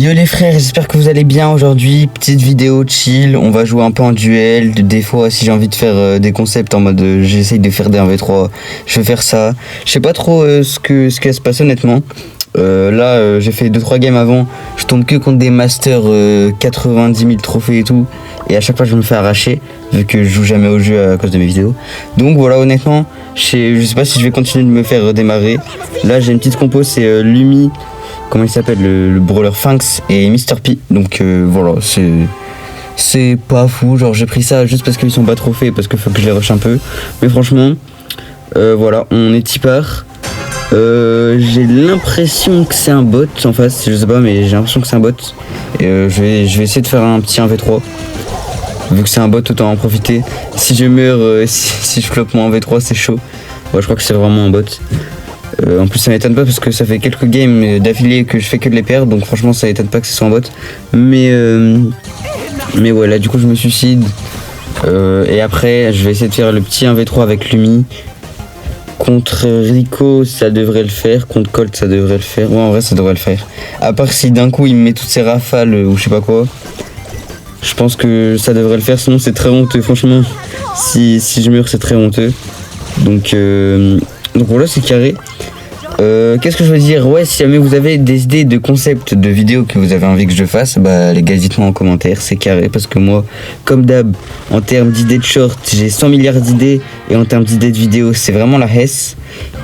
Yo les frères, j'espère que vous allez bien aujourd'hui. Petite vidéo chill, on va jouer un peu en duel. Des fois, si j'ai envie de faire des concepts en mode j'essaye de faire des 1v3, je vais faire ça. Je sais pas trop ce qui va se passer honnêtement. Là, j'ai fait 2-3 games avant. Je tombe que contre des masters 90 000 trophées et tout. Et à chaque fois, je me fais arracher vu que je joue jamais au jeu à cause de mes vidéos. Donc voilà, honnêtement, je sais pas si je vais continuer de me faire démarrer. Là, j'ai une petite compo, c'est Lumi. Comment il s'appelle, le brawler Fanx et Mr P. Donc voilà, c'est pas fou. Genre j'ai pris ça juste parce qu'ils sont pas trophées, parce qu'il faut que je les rush un peu. Mais franchement, voilà, on est tipar. J'ai l'impression que c'est un bot en face, je sais pas, mais j'ai l'impression que c'est un bot. Et je vais essayer de faire un petit 1v3. Vu que c'est un bot, autant en profiter. Si je meurs, si je floppe mon 1v3, c'est chaud. Ouais, je crois que c'est vraiment un bot. En plus ça m'étonne pas parce que ça fait quelques games d'affilée que je fais que de les perdre, donc franchement ça m'étonne pas que ce soit un bot. Mais ouais, là du coup je me suicide. Et après je vais essayer de faire le petit 1v3 avec Lumi. Contre Rico ça devrait le faire, contre Colt ça devrait le faire. Ouais, en vrai ça devrait le faire. À part si d'un coup il me met toutes ses rafales ou je sais pas quoi. Je pense que ça devrait le faire, sinon c'est très honteux franchement. Si je meurs c'est très honteux. Donc voilà, c'est carré. Qu'est-ce que je veux dire? Ouais, si jamais vous avez des idées de concepts de vidéos que vous avez envie que je fasse, bah les gars, dites-moi en commentaire, c'est carré. Parce que moi, comme d'hab, en termes d'idées de short, j'ai 100 milliards d'idées. Et en termes d'idées de vidéos, c'est vraiment la hesse.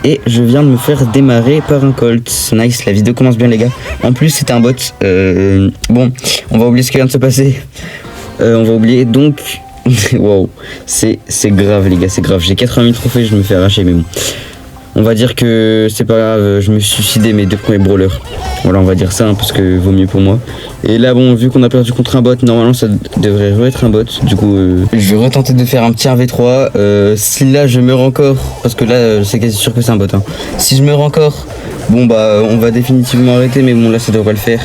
Et je viens de me faire démarrer par un Colt. Nice, la vidéo commence bien les gars. En plus, c'était un bot. Bon, on va oublier ce qui vient de se passer. On va oublier, donc... Wow, c'est grave les gars, c'est grave. J'ai 80 000 trophées, je me fais arracher, mais bon. On va dire que c'est pas grave, je me suis suicidé mes deux premiers brawlers. Voilà, on va dire ça, hein, parce que vaut mieux pour moi. Et là, bon, vu qu'on a perdu contre un bot, normalement ça devrait re-être un bot. Du coup, je vais retenter de faire un petit 1v3. Si là je meurs encore, parce que là c'est quasi sûr que c'est un bot. Hein. Si je meurs encore, bon bah on va définitivement arrêter, mais bon là ça devrait le faire.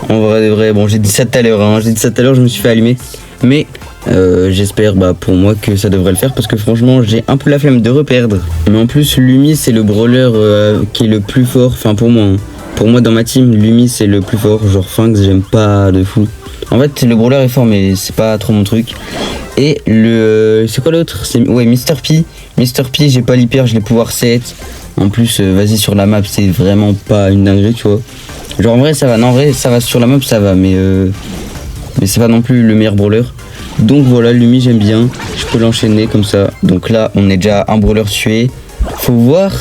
En vrai de vrai, bon j'ai dit ça tout à l'heure, hein, je me suis fait allumer. Mais j'espère pour moi que ça devrait le faire parce que franchement j'ai un peu la flemme de reperdre. Mais en plus Lumi c'est le brawler qui est le plus fort, enfin pour moi. Hein. Pour moi dans ma team Lumi c'est le plus fort, genre Fanx j'aime pas de fou. En fait le brawler est fort mais c'est pas trop mon truc. Et c'est quoi l'autre? C'est ouais Mr P. Mr P j'ai pas l'hyper, je l'ai pouvoir 7. En plus vas-y sur la map c'est vraiment pas une dinguerie tu vois. Genre en vrai ça va, non en vrai ça va sur la map ça va mais c'est pas non plus le meilleur brawler. Donc voilà, Lumi j'aime bien, je peux l'enchaîner comme ça. Donc là on est déjà un brawler tué. Faut voir,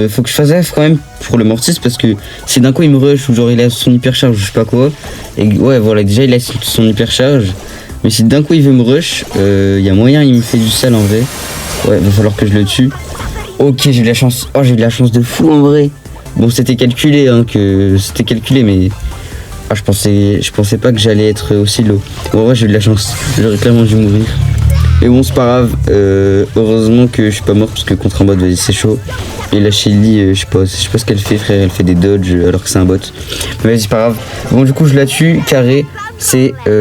faut que je fasse gaffe quand même pour le Mortis parce que si d'un coup il me rush ou genre il a son hypercharge ou je sais pas quoi. Et ouais voilà, déjà il a son hypercharge. Mais si d'un coup il veut me rush, y a moyen il me fait du sale en vrai. Ouais, va falloir que je le tue. Ok, j'ai eu de la chance. Oh j'ai eu de la chance de fou en vrai. Bon c'était calculé mais... Ah, je pensais pas que j'allais être aussi low. En vrai j'ai eu de la chance, j'aurais clairement dû mourir. Mais bon c'est pas grave, heureusement que je suis pas mort parce que contre un bot vas-y c'est chaud. Et la Shelly, je sais pas ce qu'elle fait frère, elle fait des dodges alors que c'est un bot. Mais vas-y c'est pas grave. Bon du coup je la tue, carré.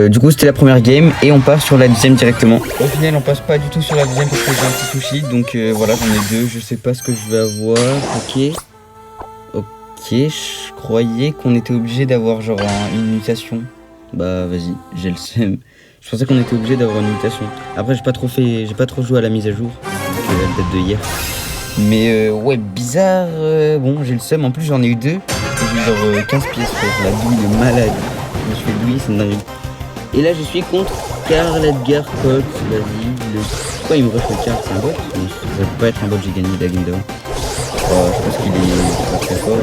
Du coup c'était la première game et on part sur la deuxième directement. Au final on passe pas du tout sur la deuxième parce que j'ai un petit souci. Donc voilà j'en ai deux, je sais pas ce que je vais avoir, ok. Ok, je croyais qu'on était obligé d'avoir genre une mutation. Bah vas-y, j'ai le seum. Je pensais qu'on était obligé d'avoir une mutation. Après j'ai pas trop joué à la mise à jour. Donc elle date de hier. Mais ouais bizarre, bon j'ai le seum. En plus j'en ai eu deux. Et j'ai eu genre 15 pièces frère. La douille de malade. Je me suis fait douiller, c'est une dinguerie. Et là je suis contre Karl Edgar Colt. Vas-y, pourquoi il me rush le Karl? C'est un bot? Ça peut pas être un bot, j'ai gagné la game d'avant. Je pense qu'il est pas très fort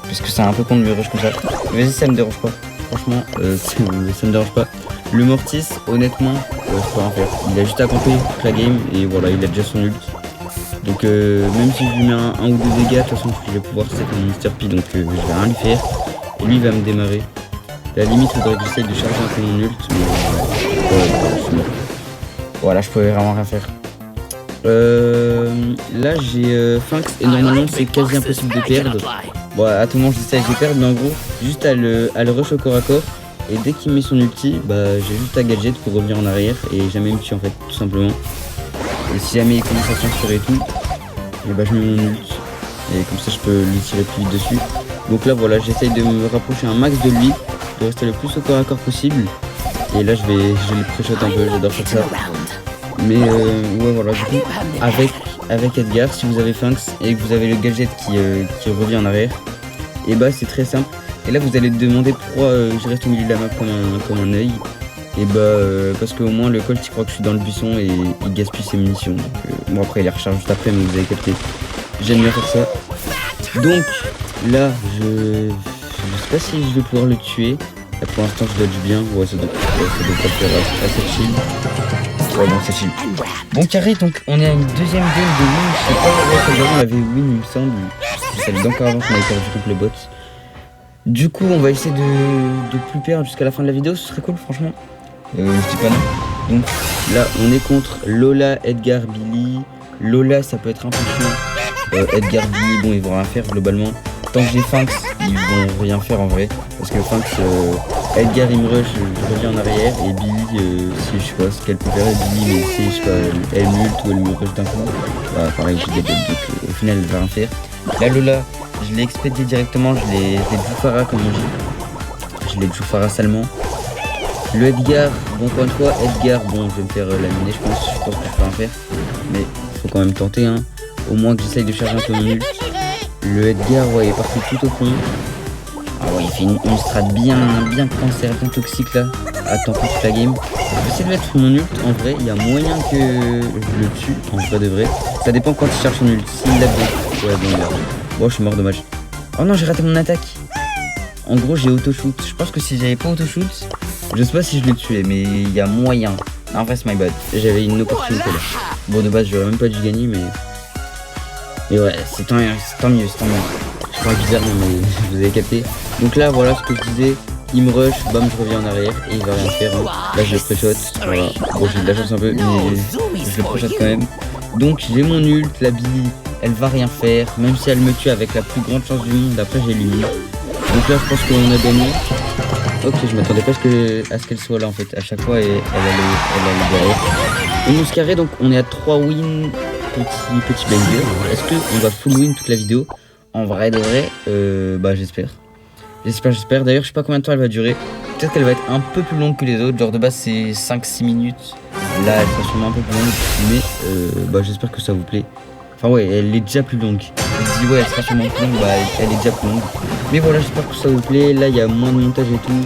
parce que c'est un peu con de me rush comme ça. Vas-y ça me dérange pas. Franchement ça me dérange pas. Le Mortis honnêtement je peux rien faire. Il a juste à camper toute la game et voilà il a déjà son ult. Donc même si je lui mets un ou deux dégâts, de toute façon je vais pouvoir set mon Mr P donc je vais rien lui faire. Et lui il va me démarrer. À la limite il faudrait que j'essaye de charger un peu mon ult mais voilà je pouvais vraiment rien faire. Là j'ai Fanx et normalement c'est quasi impossible de perdre. Bon à tout moment j'essaie de perdre mais en gros juste à le rush au corps à corps. Et dès qu'il met son ulti j'ai juste à gadget pour revenir en arrière et jamais me tuer en fait tout simplement. Et si jamais il commence à censurer et tout, et je mets mon ult et comme ça je peux lui tirer plus vite dessus. Donc là voilà, j'essaye de me rapprocher un max de lui, de rester le plus au corps à corps possible. Et là je vais le pré-shot un peu, j'adore faire ça. Mais ouais voilà, du coup avec Edgar, si vous avez Finks et que vous avez le gadget qui revient en arrière, et bah c'est très simple. Et là vous allez te demander pourquoi je reste au milieu de la map comme un œil. Et bah parce qu'au moins le Colt il croit que je suis dans le buisson et il gaspille ses munitions. Donc, bon après il les recharge juste après, mais vous avez capté. J'aime bien faire ça. Donc là je sais pas si je vais pouvoir le tuer. Là, pour l'instant je dodge bien. Ouais ça doit pas faire assez chill. Ouais bon c'est chill. Bon carré, donc on est à une deuxième game de win. Je sais pas pourquoi on avait win il me semble. Je savais d'encore avant qu'on avait perdu contre le bot. Du coup on va essayer de plus perdre jusqu'à la fin de la vidéo, ce serait cool franchement. Je dis pas non. Donc là on est contre Lola, Edgar, Billy. Lola ça peut être un peu chiant. Edgar, Billy, bon ils vont rien faire globalement. Tant que j'ai Finks, ils vont rien faire en vrai. Parce que Finks, Edgar il me rush, je reviens en arrière. Et Billy, si je sais pas ce qu'elle peut faire, Billy, mais si je sais pas, elle mute ou elle me rush d'un coup. Bah pareil, j'ai des bugs, donc au final elle va rien faire. Là Lola, je l'ai expédié directement, je l'ai Djoufara comme on dit. Je l'ai Djoufara salement. Le Edgar, bon encore une fois, Edgar, bon je vais me faire laminer je pense que je peux rien faire. Mais il faut quand même tenter hein. Au moins que j'essaye de charger un peu mon ult. Le Edgar, ouais, il est parti tout au fond. Ah ouais, il fait une strat bien cancer, bien toxique là. Attends toute la game. Je vais essayer de mettre mon ult. En vrai, il y a moyen que je le tue. En vrai de vrai. Ça dépend quand il cherche son ult. S'il l'a bien. Ouais, bon, merde. Bon, je suis mort, dommage. Oh non, j'ai raté mon attaque. En gros, j'ai auto-shoot. Je pense que si j'avais pas auto-shoot, je sais pas si je l'ai tué, mais il y a moyen. En vrai, c'est my bad. J'avais une opportunité là. Bon, de base, j'aurais même pas dû gagner, mais. Et ouais, c'est tant mieux. Je crois bizarrement, mais vous avez capté. Donc là, voilà ce que je disais. Il me rush, bam, je reviens en arrière et il va rien faire. Hein. Là, je le pré-shot. Voilà. Bon, j'ai de la chance un peu, mais je le pré-shot quand même. Donc, j'ai mon ult. La Billy, elle va rien faire. Même si elle me tue avec la plus grande chance du monde. Après, j'ai l'uni. Donc là, je pense qu'on a gagné. Ok, je m'attendais pas à ce qu'elle soit là en fait. À chaque fois, elle allait derrière. 11 carré, donc on est à 3 wins. Petit banger. Est-ce qu'on va full win toute la vidéo? En vrai de vrai, bah j'espère. J'espère. D'ailleurs, je sais pas combien de temps elle va durer. Peut-être qu'elle va être un peu plus longue que les autres. Genre de base, c'est 5-6 minutes. Là, elle sera sûrement un peu plus longue. Mais bah j'espère que ça vous plaît. Enfin, ouais, elle est déjà plus longue. Je dis, ouais, elle sera sûrement plus longue. Bah, elle est déjà plus longue. Mais voilà, j'espère que ça vous plaît. Là, il y a moins de montage et tout.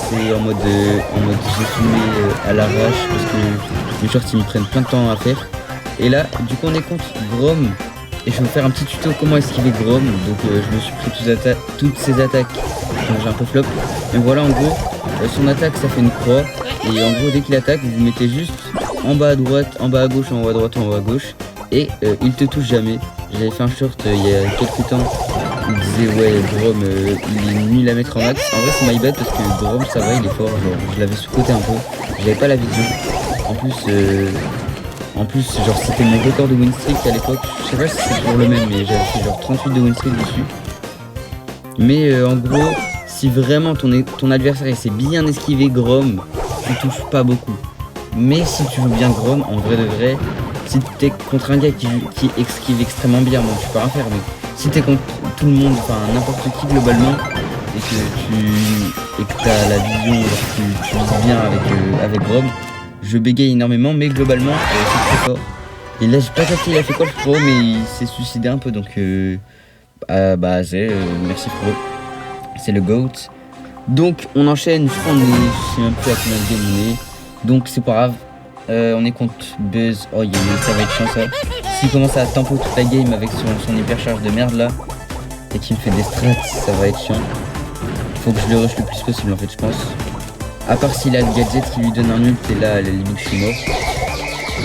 C'est en mode j'ai filmé à l'arrache parce que les shorts ils me prennent plein de temps à faire. Et là, du coup, on est contre Grom. Et je vais vous faire un petit tuto comment esquiver Grom. Donc, je me suis pris toutes ses attaques. Donc, j'ai un peu flop. Mais voilà, en gros, son attaque, ça fait une croix. Et en gros, dès qu'il attaque, vous vous mettez juste en bas à droite, en bas à gauche, en haut à droite, en haut à gauche. Et il te touche jamais. J'avais fait un short il y a quelques temps. Il disait, ouais, Grom, il est nul à mettre en max. En vrai, c'est my bad parce que Grom, ça va, il est fort. Genre, je l'avais sous-côté un peu. J'avais pas la vision. En plus, genre c'était mon record de win streak à l'époque. Je sais pas si c'est toujours le même, mais j'avais fait genre 38 de win streak dessus. Mais en gros, si vraiment ton adversaire il sait bien esquiver Grom, tu touches pas beaucoup. Mais si tu joues bien Grom, en vrai de vrai, si t'es contre un gars qui esquive extrêmement bien, bon tu peux rien faire, mais si t'es contre tout le monde, enfin n'importe qui globalement, et que t'as la vision, genre tu vises bien avec Grom, je bégaye énormément, mais globalement, c'est très fort. Et là, j'ai pas capté, il a fait quoi le pro, mais il s'est suicidé un peu, donc merci pro. C'est le GOAT. Donc, on enchaîne, je crois je sais même plus à combien de game on est. Donc, c'est pas grave. On est contre Buzz. Oh, ça va être chiant ça. S'il commence à tempo toute la game avec son hypercharge de merde là, et qu'il me fait des strats, ça va être chiant. Faut que je le rush le plus possible en fait, je pense. À part s'il a le gadget qui lui donne un ult, et là, à la limite, je suis mort.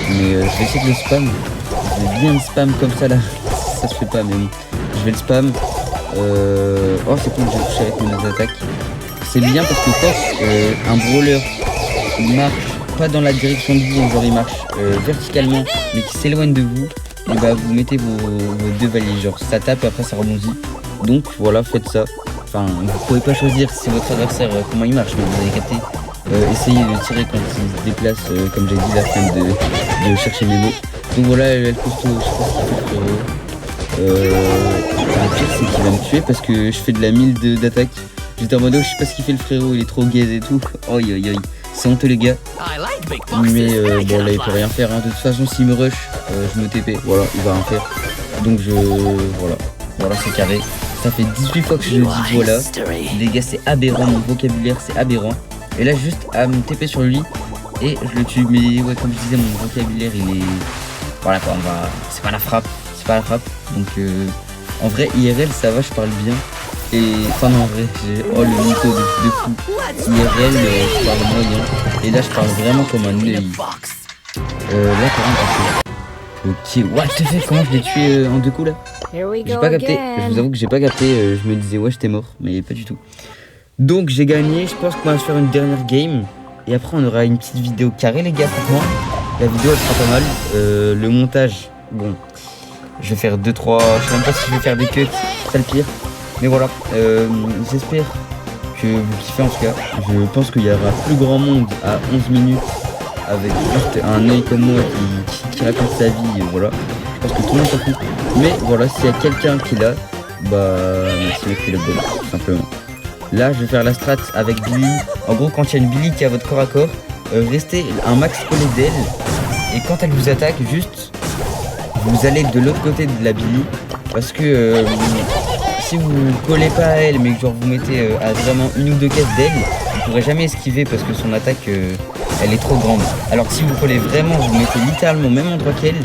Mais je vais essayer de le spam. Je vais bien le spam comme ça, là. Ça se fait pas, mais bon. Je vais le spam. Oh, c'est cool, j'ai touché avec mes attaques. C'est bien parce que quand un brawler marche pas dans la direction de vous, genre il marche verticalement, mais qui s'éloigne de vous, et bah vous mettez vos deux valises. Genre ça tape et après ça rebondit. Donc voilà, faites ça. Enfin, vous pouvez pas choisir si votre adversaire comment il marche, mais vous avez capté. Essayez de tirer quand il se déplace, comme j'ai dit, la fin de chercher mes mots. Donc voilà, elle costaud, je sais pas si c'est Le pire c'est qu'il va me tuer parce que je fais de la 1000 d'attaque. J'étais en mode oh, je sais pas ce qu'il fait le frérot, il est trop gaze et tout. Oi oi oi, c'est honteux les gars. Mais bon là il peut rien faire, hein. De toute façon s'il me rush, je me TP, voilà, il va rien faire. Donc voilà c'est carré. Ça fait 18 fois que je le dis voilà. Les gars c'est aberrant, mon vocabulaire c'est aberrant. Et là juste à me TP sur lui et je le tue. Mais ouais comme je disais mon vocabulaire il est... Voilà quoi, c'est pas la frappe. Donc en vrai IRL ça va, je parle bien. Et enfin non en vrai, oh le mytho de fou. IRL je parle moyen. Et là je parle vraiment comme un œil. Là par exemple ok, what the fuck, comment je l'ai tué en 2 coups là? J'ai pas capté, je vous avoue que j'ai pas capté, je me disais ouais j'étais mort, mais pas du tout. Donc j'ai gagné, je pense qu'on va se faire une dernière game. Et après on aura une petite vidéo carrée les gars, franchement. La vidéo elle sera pas mal, le montage, bon, je vais faire 2-3, je sais même pas si je vais faire des cuts, c'est le pire. Mais voilà, j'espère que vous kiffez en tout cas. Je pense qu'il y aura plus grand monde à 11 minutes avec juste un œil comme moi qui raconte sa vie, voilà. Je pense que tout le monde s'en fout. Mais voilà, s'il y a quelqu'un qui est là, bah merci mec, le bon, tout simplement. Là, je vais faire la strat avec Billy. En gros, quand il y a une Billy qui est à votre corps à corps, restez un max collé d'elle. Et quand elle vous attaque, juste, vous allez de l'autre côté de la Billy. Parce que si vous collez pas à elle, mais que genre vous mettez à vraiment 1 ou 2 cases d'elle, vous pourrez jamais esquiver parce que son attaque, elle est trop grande. Alors que si vous collez vraiment, vous mettez littéralement au même endroit qu'elle,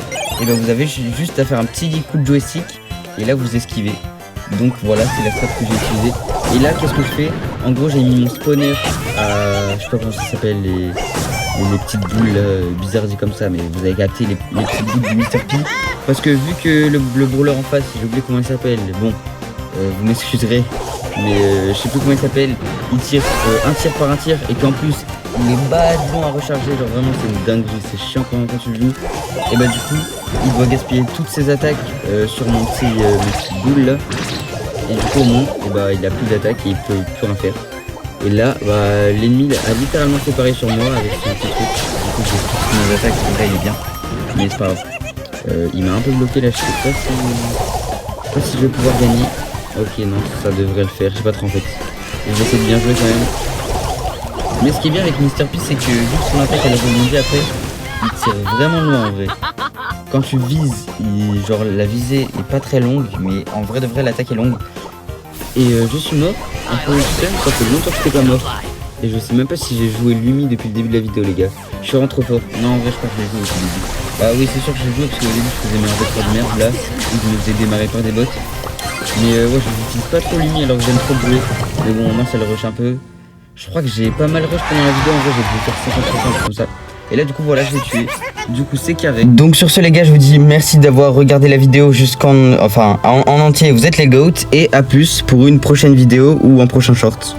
et ben vous avez juste à faire un petit coup de joystick, et là vous esquivez. Donc voilà, c'est la strat que j'ai utilisée. Et là, qu'est-ce que je fais? En gros, j'ai mis mon spawner à... Je sais pas comment ça s'appelle, les petites boules bizarres dit comme ça, mais vous avez capté les petites boules du Mr P. Parce que vu que le brawler en face, j'ai oublié comment il s'appelle, bon, vous m'excuserez, mais je sais plus comment il s'appelle, il tire un tir par un tir, et qu'en plus, il est badant à recharger, genre vraiment c'est une dinguerie, c'est chiant quand tu joues. Et bah du coup, il doit gaspiller toutes ses attaques sur mes petites boules là. Et du coup au moins, et bah, il a plus d'attaque et il peut plus rien faire. Et là, bah, l'ennemi a littéralement fait pareil sur moi avec son petit truc. Du coup j'ai toutes mes attaques, en vrai il est bien. Mais c'est pas grave. Il m'a un peu bloqué là, je sais pas si je vais pouvoir gagner. Ok non, ça devrait le faire, je sais pas trop en fait. Et je vais essayer de bien jouer quand même. Mais ce qui est bien avec Mr P, c'est que vu que son attaque elle rebondit après, il tire vraiment loin en vrai. Quand tu vises, genre la visée est pas très longue, mais en vrai de vrai l'attaque est longue. Et je suis mort, un peu seul, ça fait longtemps que j'étais pas mort. Et je sais même pas si j'ai joué Lumi depuis le début de la vidéo les gars. Je suis vraiment trop fort. Non en vrai je crois que j'ai joué depuis le début. Bah oui c'est sûr que j'ai joué parce qu'au début je faisais mes V3 de merde là, où je me faisais démarrer par des bots. Mais ouais je n'utilise pas trop Lumi alors que j'aime trop jouer. Mais bon moi ça le rush un peu. Je crois que j'ai pas mal rush pendant la vidéo, en vrai j'ai dû faire 50% comme ça. Et là du coup voilà je l'ai tué. Du coup c'est carré. Donc sur ce les gars je vous dis merci d'avoir regardé la vidéo en entier. Vous êtes les GOAT et à plus pour une prochaine vidéo ou un prochain short.